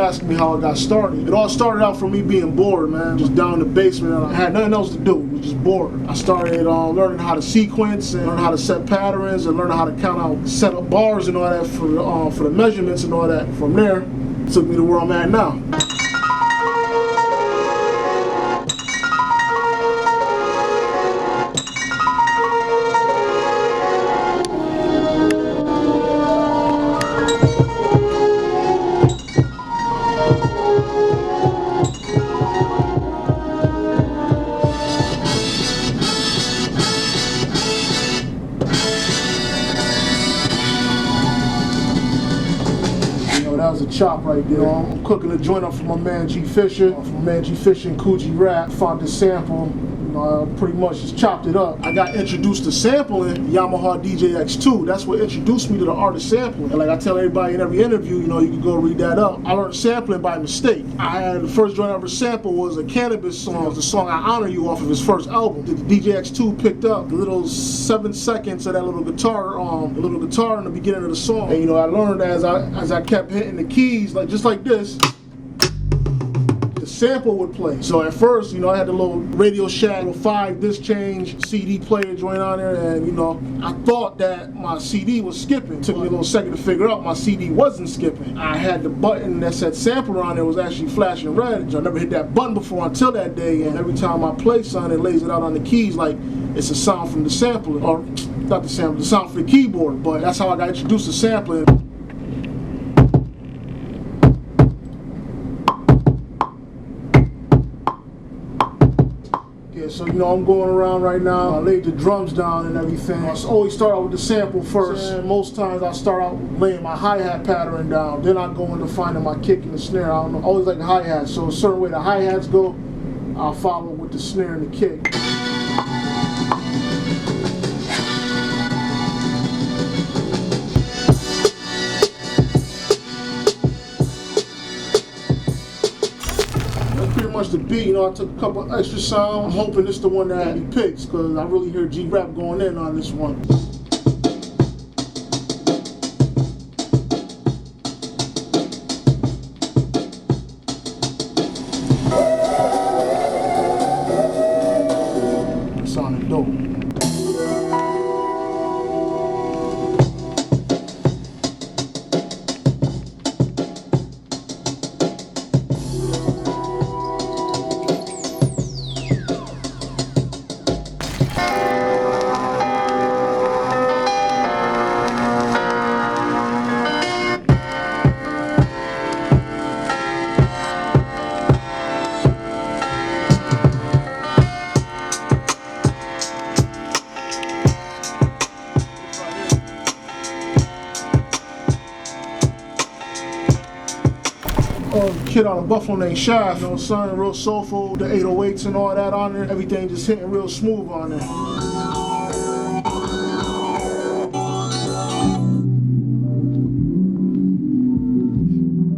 asking me how I got started. It all started out from me being bored, man. Just down in the basement, and I had nothing else to do. I was just bored. I started learning how to sequence and learn how to set patterns and learn how to count out, set up bars and all that for the measurements and all that. From there, it took me to where I'm at now. That was a chop right there. I'm cooking a joint up for my man G Fisher, and Coogee Rap. Found this sample, pretty much just chopped it up. I got introduced to sampling Yamaha DJX2. That's what introduced me to the art of sampling. And like I tell everybody in every interview, you can go read that up. I learned sampling by mistake. The first joint I ever sampled was a Cannabis song. It was the song I Honor You off of his first album. The DJX2 picked up the little 7 seconds of that little guitar in the beginning of the song. And I learned as I kept hitting the keys, just like this, the sample would play. So at first, I had the little Radio Shack 5 disc change CD player joint on there, and I thought that my CD was skipping. It took me a little second to figure out my CD wasn't skipping. I had the button that said sampler on there was actually flashing red. I never hit that button before until that day, and every time I play something, it lays it out on the keys like it's a sound from the sampler, or not the sampler, the sound from the keyboard. But that's how I got introduced to sampling. So I'm going around right now. I laid the drums down and everything. I always start out with the sample first. And most times I start out laying my hi-hat pattern down. Then I go into finding my kick and the snare. I always like the hi-hat. So a certain way the hi-hats go, I'll follow with the snare and the kick. The beat, I took a couple extra sounds. I'm hoping this is the one that he picks, because I really hear G-Rap going in on this one. It sounded dope. Kid on a Buffalo named Shaft, son, real soulful, the 808s and all that on there, everything just hitting real smooth on there.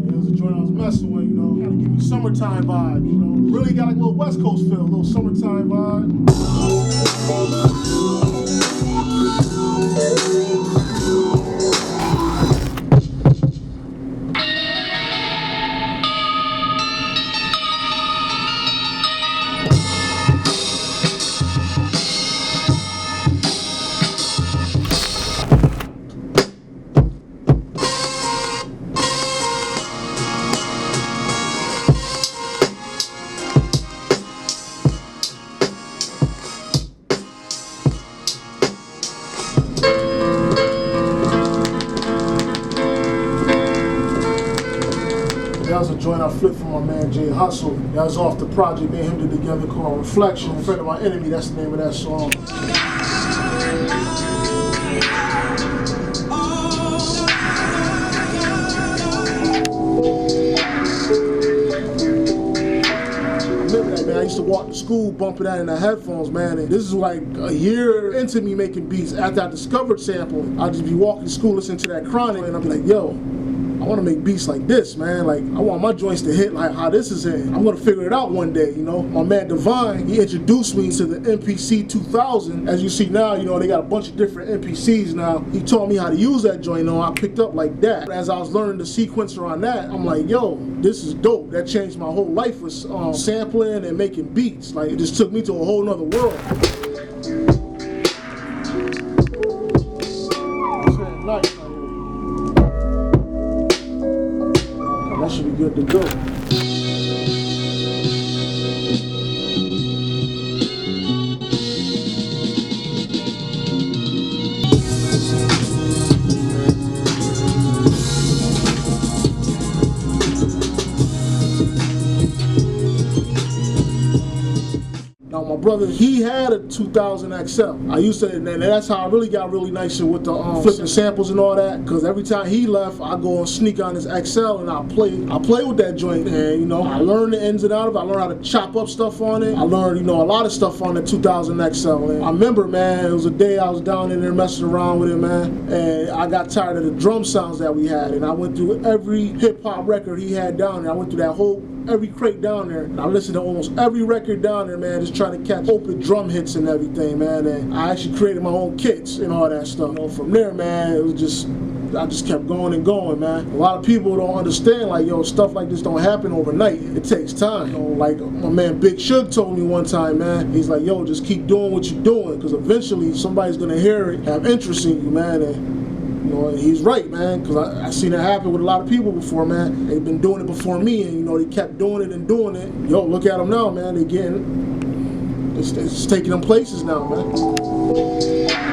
It was a joint I was messing with, gotta give me summertime vibe, really got like a little West Coast feel, a little summertime vibe. That was a joint I flipped from my man Jay Hustle. That was off the project me and him did together called Reflection. Friend of My Enemy, that's the name of that song. I used to walk to school bumping that in the headphones, man, and this is like a year into me making beats. After I discovered sampling, I'd just be walking to school listening to that Chronic, and I'm like, yo, I want to make beats like this, man. Like, I want my joints to hit like how this is hitting. I'm gonna figure it out one day, you know. My man Divine, he introduced me to the MPC 2000. As you see now, you know, they got a bunch of different MPCs now. He taught me how to use that joint, you know. I picked up like that. As I was learning the sequencer on that, I'm like, yo, this is dope. That changed my whole life with sampling and making beats. Like, it just took me to a whole nother world. Nice. That should be good to go. Now my brother, he had a 2000 XL. I used to, and that's how I really got really nice with the flipping samples and all that. Cause every time he left, I go and sneak on his XL and I play with that joint. And you know, I learned the ins and outs of it. I learned how to chop up stuff on it. I learned, you know, a lot of stuff on the 2000 XL. And I remember, man, it was a day I was down in there messing around with it, man. And I got tired of the drum sounds that we had. And I went through every hip hop record he had down there. I went through that whole every crate down there. And I listened to almost every record down there, man, just trying to catch open drum hits and everything, man. And I actually created my own kits and all that stuff. You know, from there, man, it was just, I just kept going and going, man. A lot of people don't understand, like, yo, stuff like this don't happen overnight. It takes time. You know, like my man Big Suge told me one time, man, he's like, yo, just keep doing what you're doing, because eventually somebody's gonna hear it, have interest in you, man. And you know, he's right, man, because I seen it happen with a lot of people before, man. They've been doing it before me, and you know, they kept doing it and doing it. Yo, look at them now, man. They getting, it's taking them places now, man.